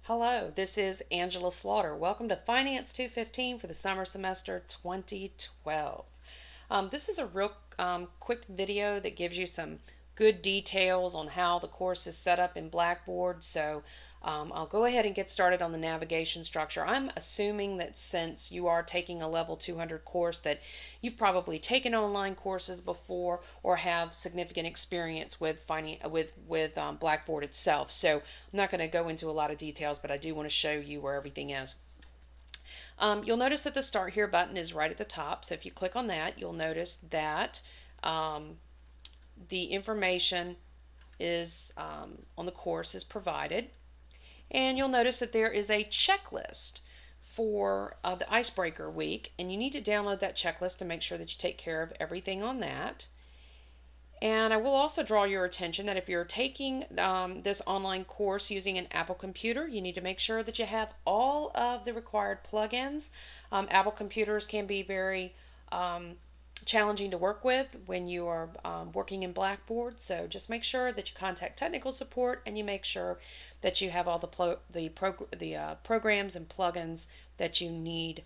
Hello, this is Angela Slaughter. Welcome to Finance 215 for the summer semester 2012. This is a real quick video that gives you some good details on how the course is set up in Blackboard. So I'll go ahead and get started on the navigation structure. I'm assuming that since you are taking a level 200 course that you've probably taken online courses before or have significant experience with Blackboard itself. So I'm not going to go into a lot of details, but I do want to show you where everything is. You'll notice that the Start Here button is right at the top. So if you click on that, you'll notice that the information is on the course is provided. And you'll notice that there is a checklist for the icebreaker week, and you need to download that checklist to make sure that you take care of everything on that. And I will also draw your attention that if you're taking this online course using an Apple computer, you need to make sure that you have all of the required plugins. Apple computers can be very challenging to work with when you are working in Blackboard, so just make sure that you contact technical support and you make sure that you have all the programs and plugins that you need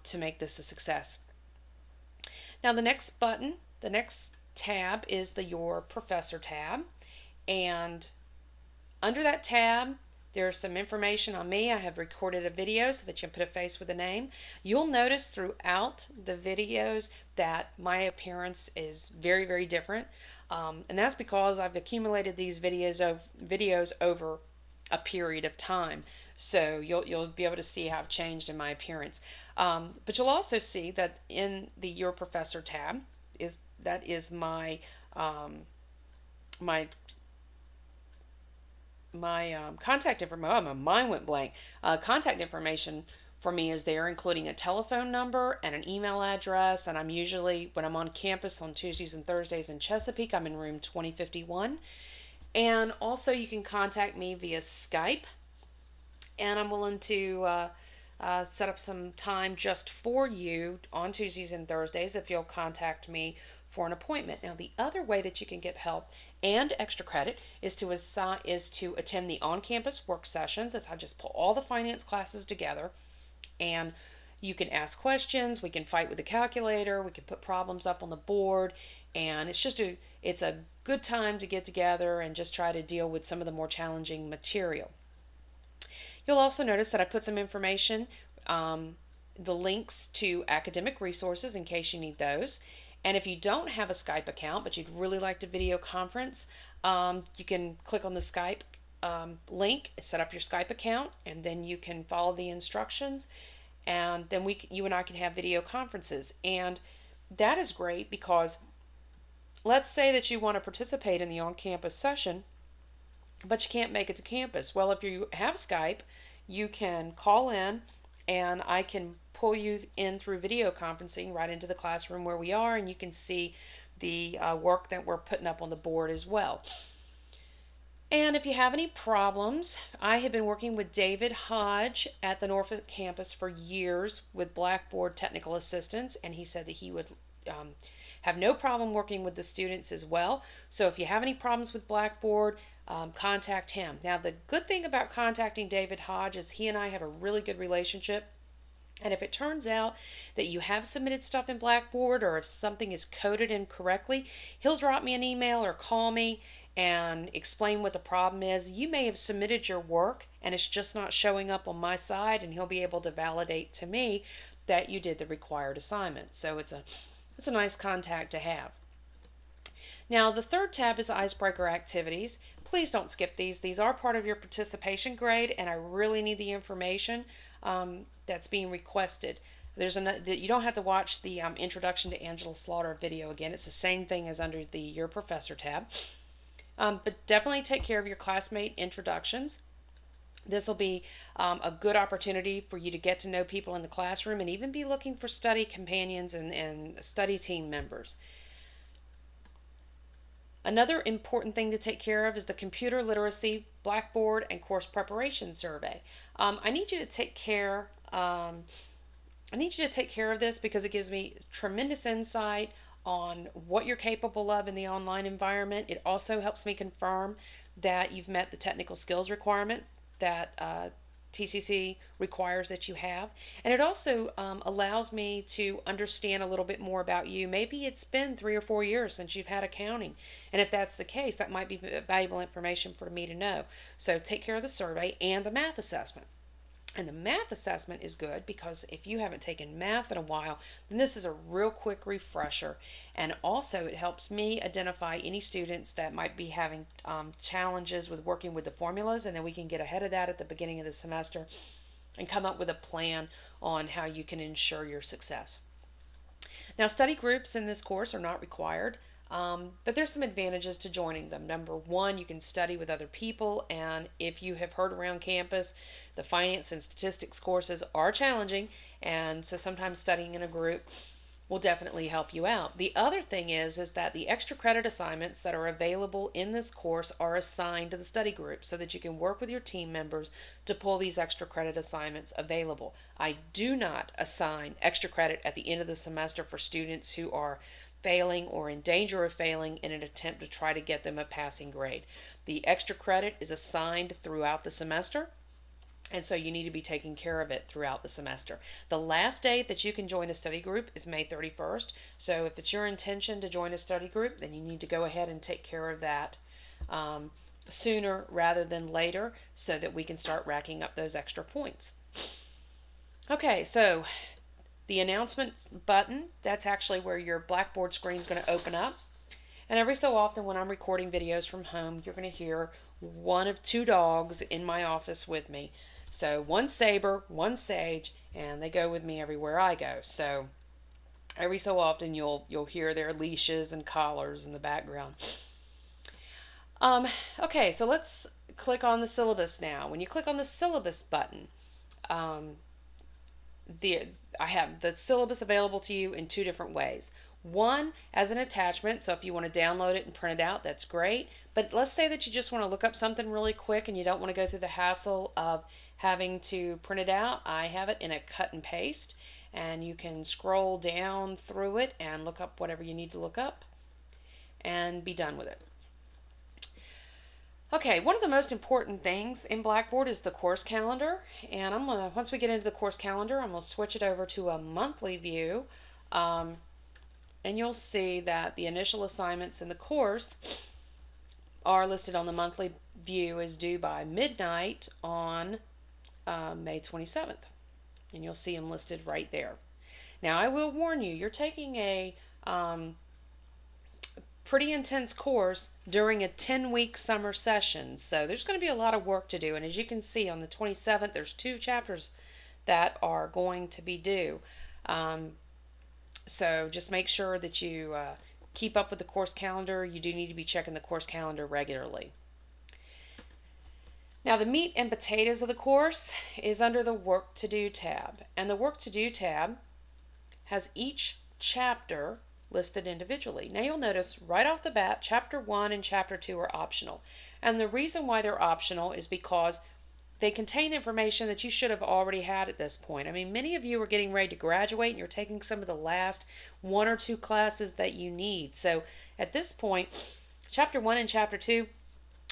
to make this a success. Now the next tab is the Your Professor tab, and under that tab there's some information on me. I have recorded a video so that you can put a face with a name. You'll notice throughout the videos that my appearance is very, very different. And that's because I've accumulated these videos over a period of time. So you'll be able to see how I've changed in my appearance. But you'll also see that in the Your Professor tab is my contact information. Oh, my mind went blank. Contact information for me is there, including a telephone number and an email address. And I'm usually, when I'm on campus on Tuesdays and Thursdays in Chesapeake, I'm in room 2051. And also you can contact me via Skype. And I'm willing to set up some time just for you on Tuesdays and Thursdays if you'll contact me for an appointment. Now, the other way that you can get help and extra credit is to attend the on-campus work sessions. As I just pull all the finance classes together, and you can ask questions. We can fight with the calculator. We can put problems up on the board, and it's a good time to get together and just try to deal with some of the more challenging material. You'll also notice that I put some information, the links to academic resources in case you need those. And if you don't have a Skype account, but you'd really like to video conference, you can click on the Skype link, set up your Skype account, and then you can follow the instructions. And then you and I can have video conferences. And that is great because let's say that you want to participate in the on-campus session, but you can't make it to campus. Well, if you have Skype, you can call in and I can pull you in through video conferencing right into the classroom where we are, and you can see the work that we're putting up on the board as well. And if you have any problems, I have been working with David Hodge at the Norfolk campus for years with Blackboard technical assistance, and he said that he would have no problem working with the students as well. So if you have any problems with Blackboard, contact him. Now, the good thing about contacting David Hodge is he and I have a really good relationship. And if it turns out that you have submitted stuff in Blackboard, or if something is coded incorrectly, he'll drop me an email or call me and explain what the problem is. You may have submitted your work and it's just not showing up on my side, and he'll be able to validate to me that you did the required assignment. So it's a nice contact to have. Now, the third tab is icebreaker activities. Please don't skip these. These are part of your participation grade, and I really need the information that's being requested. You don't have to watch the Introduction to Angela Slaughter video again. It's the same thing as under the Your Professor tab. But definitely take care of your classmate introductions. This will be a good opportunity for you to get to know people in the classroom and even be looking for study companions and study team members. Another important thing to take care of is the Computer Literacy Blackboard and Course Preparation Survey. I need you to take care of this because it gives me tremendous insight on what you're capable of in the online environment. It also helps me confirm that you've met the technical skills requirement that TCC requires that you have. And it also allows me to understand a little bit more about you. Maybe it's been 3 or 4 years since you've had accounting. And if that's the case, that might be valuable information for me to know. So take care of the survey and the math assessment. And the math assessment is good because if you haven't taken math in a while, then this is a real quick refresher. And also, it helps me identify any students that might be having challenges with working with the formulas, and then we can get ahead of that at the beginning of the semester and come up with a plan on how you can ensure your success. Now, study groups in this course are not required. But there's some advantages to joining them. Number one, you can study with other people, and if you have heard around campus, the finance and statistics courses are challenging, and so sometimes studying in a group will definitely help you out. The other thing is that the extra credit assignments that are available in this course are assigned to the study group so that you can work with your team members to pull these extra credit assignments available. I do not assign extra credit at the end of the semester for students who are failing or in danger of failing in an attempt to try to get them a passing grade. The extra credit is assigned throughout the semester, and so you need to be taking care of it throughout the semester. The last date that you can join a study group is May 31st. So if it's your intention to join a study group, then you need to go ahead and take care of that sooner rather than later so that we can start racking up those extra points. Okay, so the announcements button, that's actually where your Blackboard screen is going to open up. And every so often when I'm recording videos from home, you're going to hear one of two dogs in my office with me. So one Saber, one Sage, and they go with me everywhere I go. So every so often you'll hear their leashes and collars in the background. Okay, so let's click on the syllabus now. When you click on the syllabus button, I have the syllabus available to you in two different ways. One, as an attachment, so if you want to download it and print it out, that's great. But let's say that you just want to look up something really quick and you don't want to go through the hassle of having to print it out. I have it in a cut and paste, and you can scroll down through it and look up whatever you need to look up and be done with it. Okay, one of the most important things in Blackboard is the course calendar, and once we get into the course calendar, I'm gonna switch it over to a monthly view, and you'll see that the initial assignments in the course are listed on the monthly view as due by midnight on May 27th, and you'll see them listed right there. Now, I will warn you, you're taking a pretty intense course during a 10-week summer session, so there's going to be a lot of work to do. And as you can see on the 27th, there's 2 chapters that are going to be due. So just make sure that you keep up with the course calendar. You do need to be checking the course calendar regularly. Now, the meat and potatoes of the course is under the Work to Do tab, and the Work to Do tab has each chapter listed individually. Now you'll notice right off the bat, Chapter 1 and Chapter 2 are optional. And the reason why they're optional is because they contain information that you should have already had at this point. I mean, many of you are getting ready to graduate and you're taking some of the last 1 or 2 classes that you need. So at this point, Chapter 1 and Chapter 2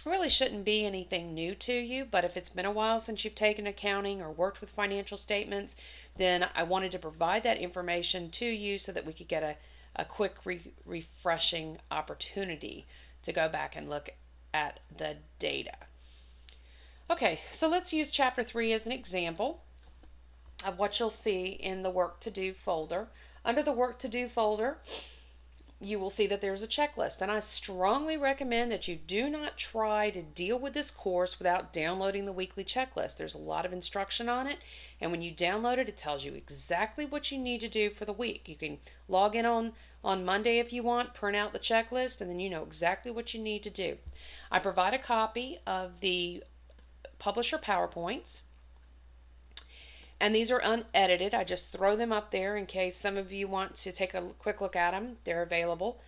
really shouldn't be anything new to you, but if it's been a while since you've taken accounting or worked with financial statements, then I wanted to provide that information to you so that we could get a quick refreshing opportunity to go back and look at the data. Okay, so let's use Chapter 3 as an example of what you'll see in the Work to Do folder. Under the Work to Do folder, you will see that there's a checklist, and I strongly recommend that you do not try to deal with this course without downloading the weekly checklist. There's a lot of instruction on it, and when you download it, it tells you exactly what you need to do for the week. You can log in on Monday if you want, print out the checklist, and then you know exactly what you need to do. I provide a copy of the publisher PowerPoints, and these are unedited. I just throw them up there in case some of you want to take a quick look at them. They're available.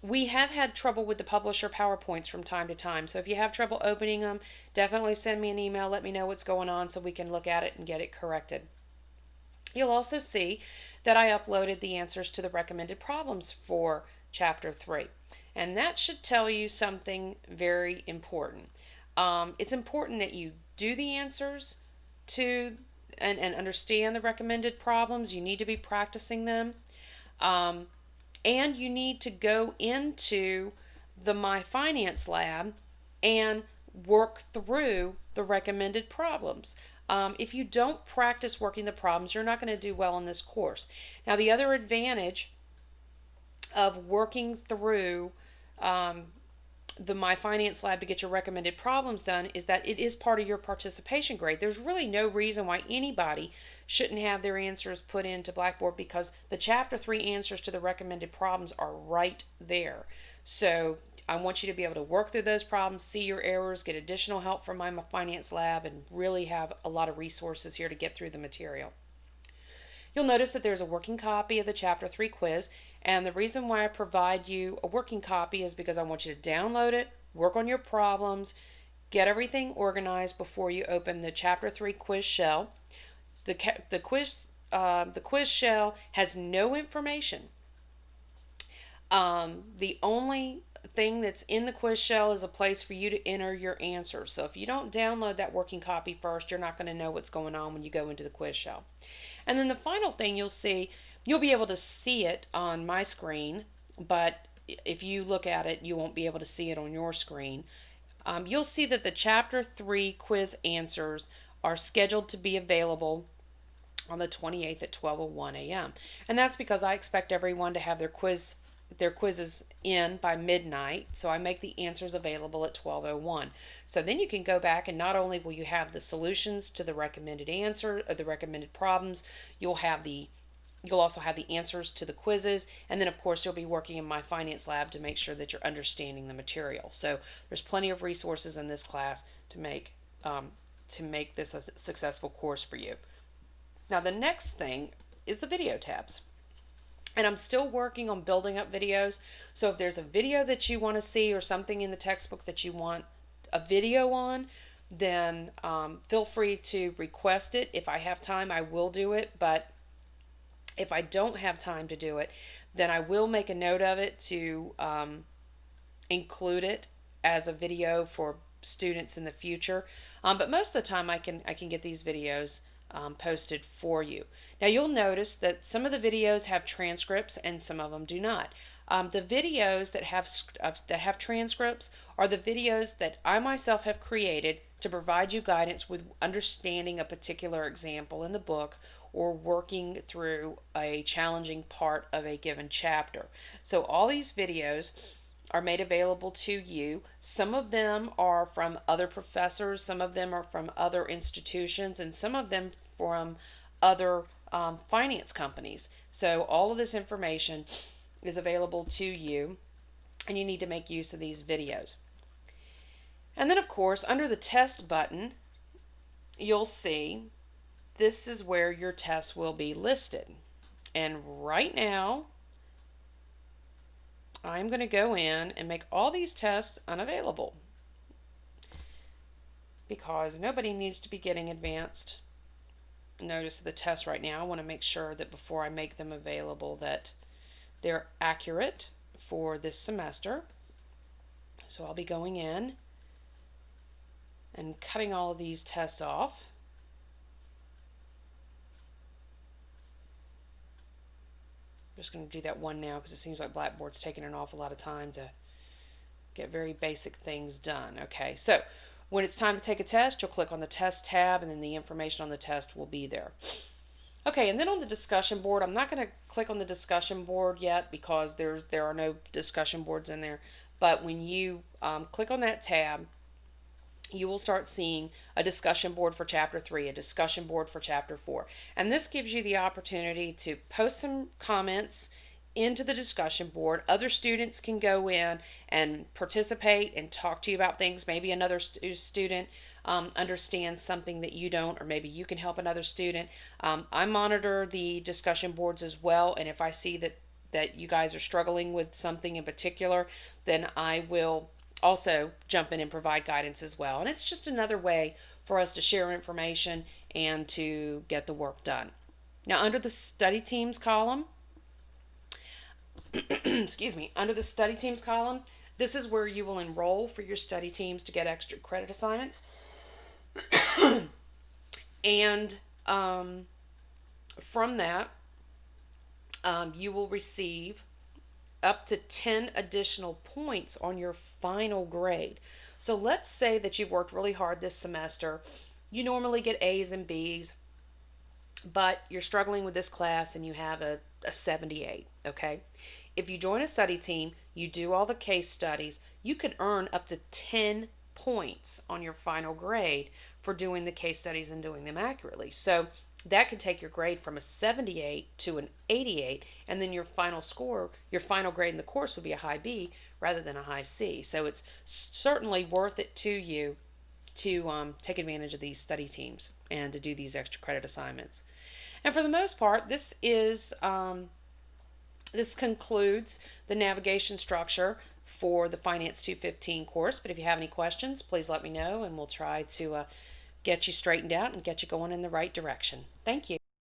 We have had trouble with the publisher PowerPoints from time to time, so if you have trouble opening them, definitely send me an email. Let me know what's going on so we can look at it and get it corrected. You'll also see that I uploaded the answers to the recommended problems for Chapter 3, and that should tell you something very important. It's important that you do the answers to and understand the recommended problems. You need to be practicing them. Um, and you need to go into the My Finance Lab and work through the recommended problems. If you don't practice working the problems, you're not going to do well in this course. Now, the other advantage of working through the My Finance Lab to get your recommended problems done is that it is part of your participation grade. There's really no reason why anybody shouldn't have their answers put into Blackboard, because the Chapter 3 answers to the recommended problems are right there. So I want you to be able to work through those problems, see your errors, get additional help from My Finance Lab, and really have a lot of resources here to get through the material. You'll notice that there's a working copy of the Chapter 3 quiz, and the reason why I provide you a working copy is because I want you to download it, work on your problems, get everything organized before you open the Chapter 3 quiz shell. The quiz shell has no information. The only thing that's in the quiz shell is a place for you to enter your answers. So if you don't download that working copy first, you're not going to know what's going on when you go into the quiz shell. And then the final thing you'll see, you'll be able to see it on my screen, but if you look at it, you won't be able to see it on your screen. You'll see that the Chapter 3 quiz answers are scheduled to be available on the 28th at 12:01 a.m. And that's because I expect everyone to have their quizzes in by midnight, so I make the answers available at 12:01. So then you can go back, and not only will you have the solutions to the recommended answer or the recommended problems, you'll also have the answers to the quizzes, and then of course you'll be working in My Finance Lab to make sure that you're understanding the material. So there's plenty of resources in this class to make this a successful course for you. Now the next thing is the video tabs. And I'm still working on building up videos. So if there's a video that you want to see or something in the textbook that you want a video on, then feel free to request it. If I have time, I will do it. But if I don't have time to do it, then I will make a note of it to include it as a video for students in the future. But most of the time I can get these videos posted for you. Now you'll notice that some of the videos have transcripts and some of them do not. The videos that have transcripts are the videos that I myself have created to provide you guidance with understanding a particular example in the book or working through a challenging part of a given chapter. So all these videos are made available to you. Some of them are from other professors, some of them are from other institutions, and some of them from other finance companies. So all of this information is available to you, and you need to make use of these videos. And then of course, under the test button, you'll see this is where your tests will be listed. And right now, I'm going to go in and make all these tests unavailable because nobody needs to be getting advanced notice of the test right now. I want to make sure that before I make them available that they're accurate for this semester. So I'll be going in and cutting all of these tests off. I'm just going to do that one now because it seems like Blackboard's taking an awful lot of time to get very basic things done. Okay, so when it's time to take a test, you'll click on the test tab and then the information on the test will be there. Okay, and then on the discussion board, I'm not going to click on the discussion board yet because there are no discussion boards in there. But when you click on that tab, you will start seeing a discussion board for Chapter 3, a discussion board for Chapter 4. And this gives you the opportunity to post some comments into the discussion board. Other students can go in and participate and talk to you about things. Maybe another student understands something that you don't, or maybe you can help another student. I monitor the discussion boards as well, and if I see that you guys are struggling with something in particular, then I will also jump in and provide guidance as well. And it's just another way for us to share information and to get the work done. Now under the study teams column, excuse me, under the study teams column, this is where you will enroll for your study teams to get extra credit assignments. And from that, you will receive up to 10 additional points on your final grade. So let's say that you've worked really hard this semester. You normally get A's and B's, but you're struggling with this class and you have a 78, okay? If you join a study team, you do all the case studies, you could earn up to 10 points on your final grade for doing the case studies and doing them accurately. So that could take your grade from a 78 to an 88, and then your final score, your final grade in the course would be a high B rather than a high C. So it's certainly worth it to you to take advantage of these study teams and to do these extra credit assignments. And for the most part, this concludes the navigation structure for the Finance 215 course. But if you have any questions, please let me know, and we'll try to get you straightened out and get you going in the right direction. Thank you.